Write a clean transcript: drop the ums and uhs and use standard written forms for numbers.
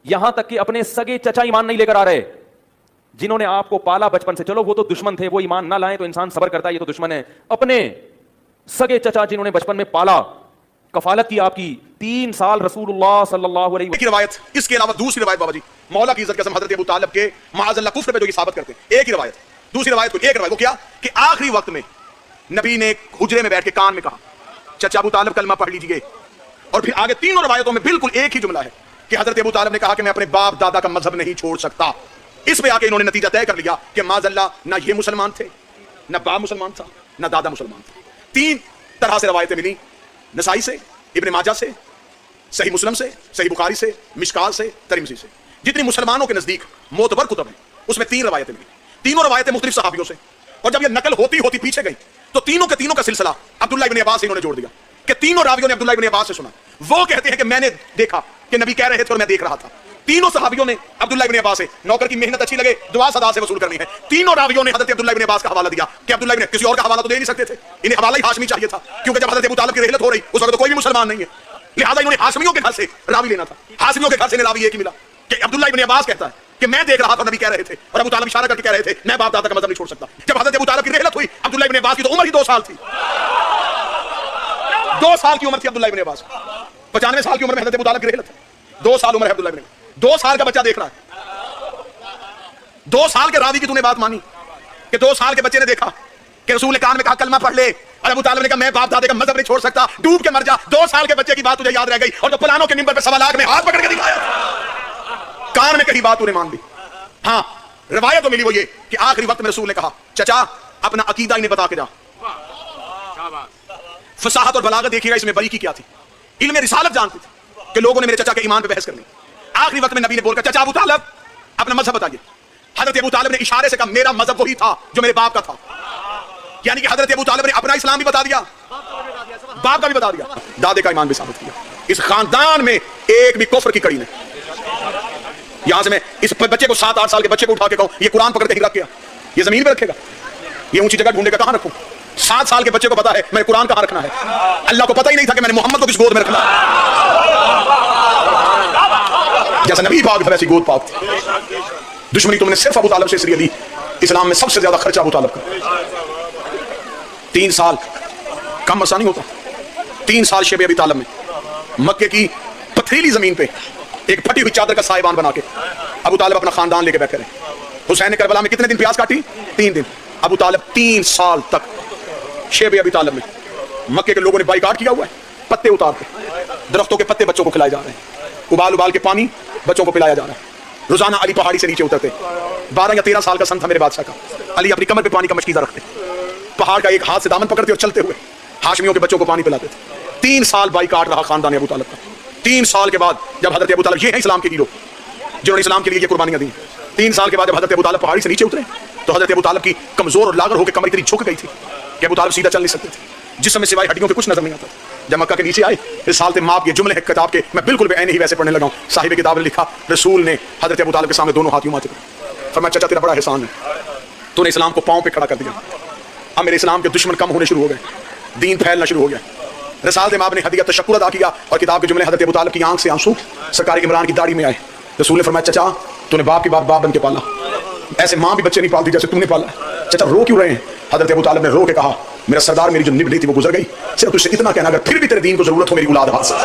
یہاں تک کہ اپنے سگے چچا ایمان نہیں لے کر آ رہے جنہوں نے آپ کو پالا بچپن سے. چلو وہ تو دشمن تھے, وہ ایمان نہ لائیں تو انسان صبر کرتا ہے, یہ تو دشمن ہے. اپنے سگے چچا جنہوں نے بچپن میں پالا, کفالت کی آپ کی, 3 سال رسول اللہ صلی اللہ علیہ وسلم کی روایت. اس کے علاوہ دوسری روایت بابا جی مولا کی عزت قسم حضرت ابو طالب کے معاذ اللہ کفر پہ جو یہ ثابت کرتے ہیں, ایک ہی روایت. دوسری روایت کو ایک روایت کو کیا کہ آخری وقت میں نبی نے حجرے میں بیٹھ کے کان میں کہا چچا ابو طالب کلمہ پڑھ لیجئے. اور پھر آگے تینوں روایتوں میں بالکل ایک ہی جملہ ہے کہ حضرت ابو طالب نے کہا کہ میں اپنے باپ دادا کا مذہب نہیں چھوڑ سکتا. اس پہ آ کے انہوں نے نتیجہ طے کر لیا کہ معاذ اللہ نہ یہ مسلمان تھے, نہ باپ مسلمان تھا, نہ دادا مسلمان تھا. 3 طرح سے روایتیں ملی, نسائی سے, ابن ماجہ سے, صحیح مسلم سے, صحیح بخاری سے, مشکات سے, ترمذی سے. جتنی مسلمانوں کے نزدیک معتبر کتب ہیں اس میں 3 روایتیں ملی. تینوں روایتیں مختلف صحابیوں سے. اور جب یہ نقل ہوتی ہوتی پیچھے گئی تو تینوں کے تینوں کا سلسلہ عبداللہ ابن عباس سے انہوں نے جوڑ دیا کہ تینوں راویوں نے عبداللہ ابن عباس سے سنا. وہ کہتے ہیں کہ میں نے دیکھا کہ نبی کہہ رہے تھے اور میں دیکھ رہا تھا. تینوں صحابیوں نے عبداللہ ابن عباس سے, نوکر کی محنت اچھی لگے دعا صدا سے وصول کرنی ہے. تینوں راویوں نے حضرت عبداللہ ابن عباس کا حوالہ دیا کہ عبداللہ ابن, کسی اور کا حوالہ تو دے نہیں سکتے تھے, انہیں حوالہ ہی ہاشمی چاہیے تھا کیونکہ جب حضرت ابو طالب کی رحلت ہو رہی اس وقت تو کوئی بھی مسلمان نہیں ہے, لہٰذا انہوں نے ہاشمیوں کے گھر سے راوی لینا تھا. ہاشمیوں کے گھر سے راوی ایک ہی ملا کہ عبداللہ ابن عباس کہتا ہے کہ میں دیکھ رہا تھا نبی کہہ رہے تھے, اور ابو طالب اشارہ کر کے کہہ رہے تھے میں باپ دادا کا مذہب نہیں چھوڑ سکتا. جب حضرت ابو طالب کی رحلت ہوئی عبداللہ ابن عباس کی تو عمر ہی 2 سال تھی. 2 سال کی عمر تھی عبداللہ ابن عباس, 95 سال کی عمر میں حضرت ابو طالب کی رحلت ہے. 2 سال عمر ہے عبداللہ ابن, 2 سال کا بچہ دیکھ رہا ہے. 2 سال کے راوی کی تو نے بات مانی کہ 2 سال کے بچے نے دیکھا کہ رسول نے کان میں کہا کلمہ پڑھ لے, اور ابو طالب نے کہا میں باپ دادے کا مذہب نہیں چھوڑ سکتا, ڈوب کے مر جا. 2 سال کے بچے کی بات تجھے یاد رہ گئی اور تو پلانوں کے منبر پہ 1.25 لاکھ میں ہاتھ پکڑ کے دکھایا, کان میں کہیں بات تو نے مان لی. ہاں روایت تو ملی وہ یہ کہ آخری وقت میں رسول نے کہا چچا اپنا عقیدہ انہیں بتا کے جا. فصاحت اور بلاغت دیکھیے گا اس میں بری کی کیا تھی. علم رسالت جانتی تھی کہ لوگوں نے میرے چچا کے ایمان پہ بحث کرنی. آخری وقت میں نبی نے بول کر چچا ابو طالب اپنا مذہب بتائیے. حضرت ابو طالب نے اشارے سے کہا میرا مذہب وہی تھا جو میرے باپ کا تھا. یعنی کہ حضرت ابو طالب نے اپنا اسلام بھی بتا دیا, باپ کا بھی بتا دیا, دادے کا ایمان بھی ثابت کیا. اس خاندان میں ایک بھی کفر کی کڑی نہیں. یہاں سے میں اس بچے کو 7-8 سال کے بچے کو اٹھا کے کہوں یہ قرآن پکڑ کے ہی رکھ گیا, یہ زمین پہ رکھے گا, یہ اونچی جگہ ڈھونڈے گا کہاں رکھوں. 7 سال کے بچے کو پتا ہے میں قرآن کہاں رکھنا ہے. اللہ کو پتہ ہی نہیں تھا کہ میں نے محمد کو کس گود میں رکھنا ہے. جیسا نبی پاک تھا ویسی گود پاک تھی. دشمنی تم نے صرف ابو طالب سے اس لیے لی, اسلام میں سب سے زیادہ خرچہ ابو طالب کا. 3 سال کم عرصہ نہیں ہوتا. 3 سال شیب ابی طالب میں مکے کی پتھریلی زمین پہ ایک پھٹی ہوئی چادر کا سائبان بنا کے ابو طالب اپنا خاندان لے کے بیٹھے رہے. حسین نے کربلا میں کتنے دن پیاس کاٹی؟ 3 دن. ابو طالب 3 سال تک شیب ابی طالب میں مکے کے لوگوں نے بائیکاٹ کیا ہوا ہے. پتے اتار کے درختوں کے پتے بچوں کو کھلائے جا رہے ہیں, ابال ابال کے پانی بچوں کو پلایا جا رہا ہے. روزانہ علی پہاڑی سے نیچے اترتے. 12 یا 13 سال کا سن تھا میرے بادشاہ کا. علی اپنی کمر پہ پانی کا مشکیزہ رکھتے, پہاڑ کا ایک ہاتھ سے دامن پکڑتے اور چلتے ہوئے ہاشمیوں کے بچوں کو پانی پلاتے تھے. 3 سال بائیکاٹ رہا خاندان ابو طالب کا. 3 سال کے بعد جب حضرت ابو طالب, یہ ہیں اسلام کے ہیرو جنہوں نے اسلام کے لیے یہ قربانیاں دی, 3 سال کے بعد جب حضرت ابو طالب پہاڑی سے نیچے اترے تو حضرت ابو طالب کی کمزور اور لاغر ہو کے کمر اتنی جھک گئی تھی کہ ابو طالب سیدھا چل نہیں سکتے تھے. جسم میں سوائے ہڈیوں کے کچھ نظر نہیں آتا. جب مکہ کے نیچے آئے رسالت ماپ یہ جملے ہیں کتاب کے, میں بالکل بے عین ہی ویسے پڑھنے لگا ہوں. صاحب کتاب نے لکھا رسول نے حضرت ابو طالب کے سامنے دونوں ہاتھ یوں ماتے فرمایا چچا تیرا بڑا احسان ہے, تو نے اسلام کو پاؤں پہ کھڑا کر دیا. اب میرے اسلام کے دشمن کم ہونے شروع ہو گئے, دین پھیلنا شروع ہو گیا. رسالت ماپ نے ہدیہ تشکر ادا کیا اور کتاب کے جملے حضرت ابو طالب کی آنکھ سے آنسو سرکار عمران کی داڑھی میں آئے. رسول نے فرمایا چچا تو نے باپ کی باپ بن کے پالا, ایسے ماں بھی بچے نہیں پالتی جیسے تم نے پالا. چچا رو کیوں رہے ہیں؟ حضرت ابو طالب نے رو کے کہا میرا سردار میری جو نبھ رہی تھی وہ گزر گئی, صرف تجھ سے اتنا کہنا اگر پھر بھی تیرے دین کو ضرورت ہو میری اولاد حاصل.